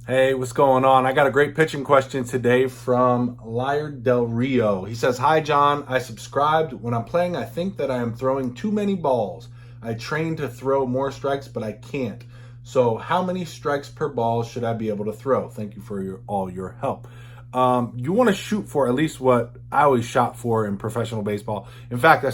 Hey, what's going on? I got a great pitching question today from Liar Del Rio. He says, "Hi, John. I subscribed. When I'm playing, I think that I am throwing too many balls. I train to throw more strikes, but I can't. So, how many strikes per ball should I be able to throw? Thank you for all your help." You want to shoot for at least what I always shot for in professional baseball. In fact,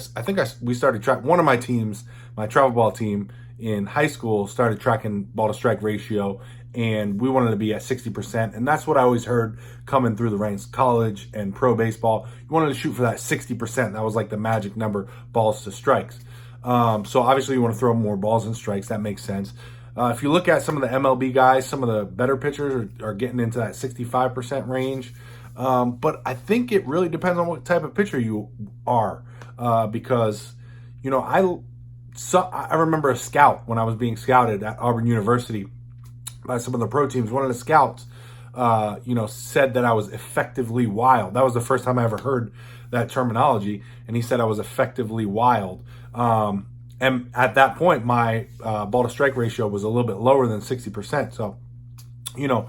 we started track one of my teams, my travel ball team in high school, started tracking ball to strike ratio, and we wanted to be at 60%. And that's what I always heard coming through the ranks, college and pro baseball. You wanted to shoot for that 60%. That was like the magic number, balls to strikes. So obviously you want to throw more balls and strikes. That makes sense. If you look at some of the MLB guys, some of the better pitchers are getting into that 65% range. But I think it really depends on what type of pitcher you are. Because, you know, I remember a scout when I was being scouted at Auburn University by some of the pro teams. One of the scouts, said that I was effectively wild. That was the first time I ever heard that terminology. And he said I was effectively wild. And at that point, my ball to strike ratio was a little bit lower than 60%. So, you know,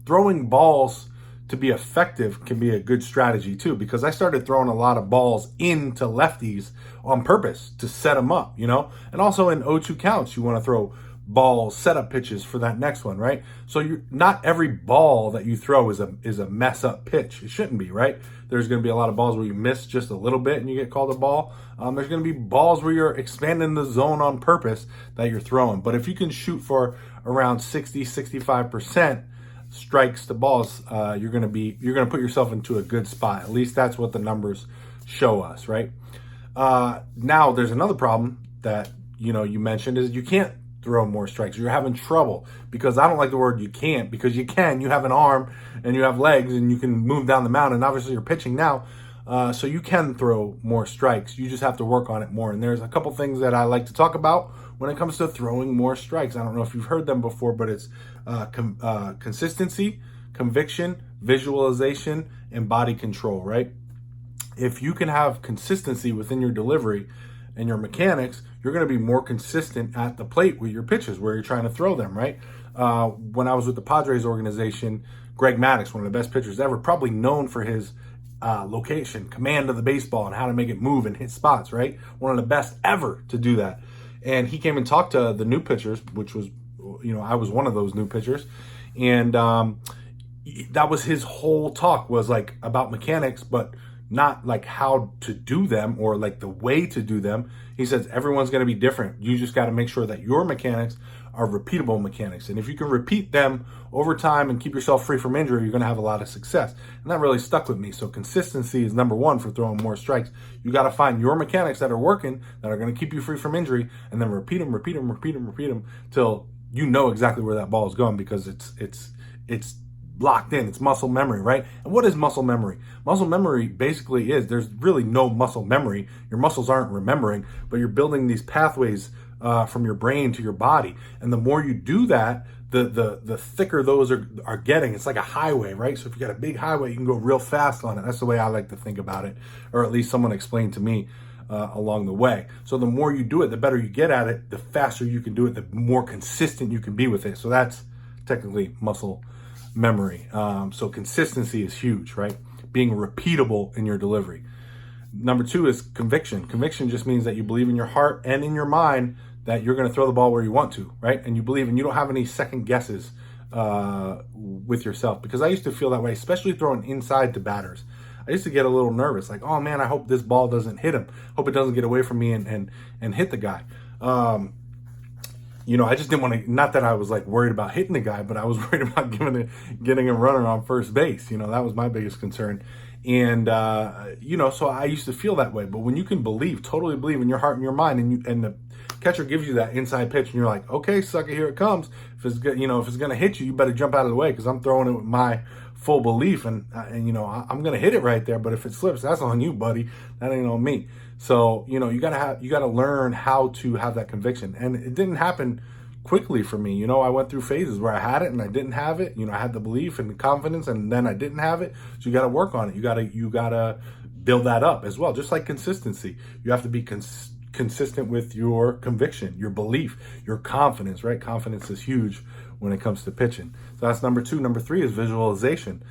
throwing balls to be effective can be a good strategy too, because I started throwing a lot of balls into lefties on purpose to set them up, and also in 0-2 counts, you want to throw ball setup pitches for that next one, right? So not every ball that you throw is a mess up pitch. It shouldn't be, right? There's going to be a lot of balls where you miss just a little bit and you get called a ball. There's going to be balls where you're expanding the zone on purpose that you're throwing. But if you can shoot for around 65% strikes to balls, you're going to put yourself into a good spot. At least that's what the numbers show us, right? Now there's another problem that you mentioned is you can't throw more strikes. You're having trouble, because I don't like the word you can't, because you can. You have an arm and you have legs and you can move down the mound, and obviously you're pitching now, so you can throw more strikes. You just have to work on it more. And there's a couple things that I like to talk about when it comes to throwing more strikes. I don't know if you've heard them before, but it's consistency, conviction, visualization, and body control, right? If you can have consistency within your delivery and your mechanics, you're going to be more consistent at the plate with your pitches where you're trying to throw them, right? When I was with the Padres organization, Greg Maddux, one of the best pitchers ever, probably known for his location, command of the baseball, and how to make it move and hit spots, right? One of the best ever to do that. And he came and talked to the new pitchers, which was, I was one of those new pitchers. And that was his whole talk, was like about mechanics, but not like how to do them or like the way to do them. He says everyone's going to be different. You just got to make sure that your mechanics are repeatable mechanics. And if you can repeat them over time and keep yourself free from injury, you're going to have a lot of success. And that really stuck with me. So consistency is number one for throwing more strikes. You got to find your mechanics that are working, that are going to keep you free from injury, and then repeat them till you know exactly where that ball is going, because it's locked in. It's muscle memory, right? And what is muscle memory? Muscle memory basically there's really no muscle memory. Your muscles aren't remembering, but you're building these pathways from your brain to your body. And the more you do that, the thicker those are getting. It's like a highway, right? So if you got a big highway, you can go real fast on it. That's the way I like to think about it, or at least someone explained to me along the way. So the more you do it, the better you get at it, the faster you can do it, the more consistent you can be with it. So that's technically muscle memory. So consistency is huge, right? Being repeatable in your delivery. Number two is conviction. Conviction just means that you believe in your heart and in your mind that you're going to throw the ball where you want to, right? And you believe, and you don't have any second guesses with yourself. Because I used to feel that way, especially throwing inside to batters. I used to get a little nervous, like, oh man, I hope this ball doesn't hit him. Hope it doesn't get away from me and hit the guy. I just didn't want to, not that I was like worried about hitting the guy, but I was worried about getting a runner on first base. That was my biggest concern. And, so I used to feel that way. But when you can totally believe in your heart and your mind, and the catcher gives you that inside pitch and you're like, okay, sucker, here it comes. If it's good, if it's going to hit you, you better jump out of the way, because I'm throwing it with my full belief and I'm going to hit it right there. But if it slips, that's on you, buddy. That ain't on me. So, you gotta learn how to have that conviction. And it didn't happen quickly for me. I went through phases where I had it and I didn't have it. I had the belief and the confidence, and then I didn't have it. So you got to work on it. You got to build that up as well. Just like consistency, you have to be consistent with your conviction, your belief, your confidence, right? Confidence is huge when it comes to pitching. So that's number 2. Number 3 is visualization.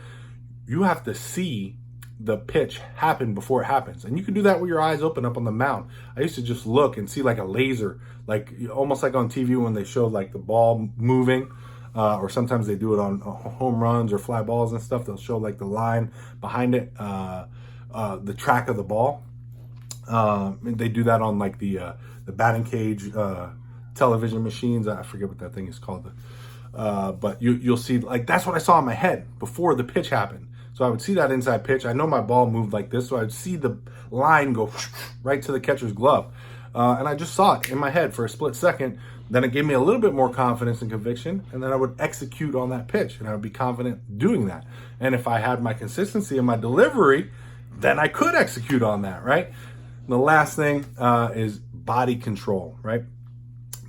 You have to see the pitch happen before it happens. And you can do that with your eyes open up on the mound. I used to just look and see like a laser, like almost like on TV when they show like the ball moving, or sometimes they do it on home runs or fly balls and stuff. They'll show like the line behind it, the track of the ball. They do that on like the batting cage television machines. I forget what that thing is called. But you'll see, like, that's what I saw in my head before the pitch happened. So I would see that inside pitch. I know my ball moved like this, so I would see the line go right to the catcher's glove. And I just saw it in my head for a split second. Then it gave me a little bit more confidence and conviction, and then I would execute on that pitch, and I would be confident doing that. And if I had my consistency in my delivery, then I could execute on that, right? And the last thing is body control, right?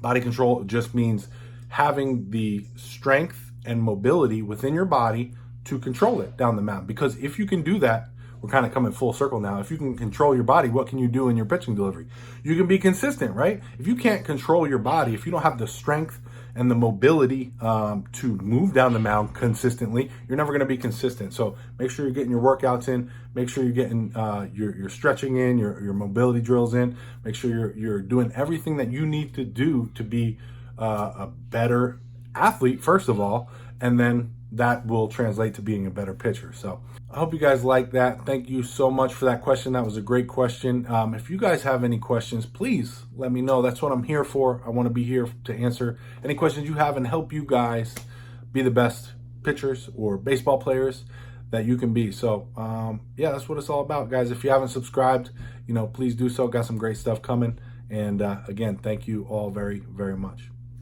Body control just means having the strength and mobility within your body to control it down the mound. Because if you can do that, we're kind of coming full circle now. If you can control your body, what can you do in your pitching delivery? You can be consistent, right? If you can't control your body, if you don't have the strength and the mobility to move down the mound consistently, you're never going to be consistent. So make sure you're getting your workouts in. Make sure you're getting your stretching in, your mobility drills in. Make sure you're doing everything that you need to do to be a better athlete, first of all, and then that will translate to being a better pitcher. So I hope you guys like that. Thank you so much for that question. That was a great question. If you guys have any questions, please let me know. That's what I'm here for. I want to be here to answer any questions you have and help you guys be the best pitchers or baseball players that you can be. So yeah, that's what it's all about, guys. If you haven't subscribed, please do so. Got some great stuff coming. And again, thank you all very, very much.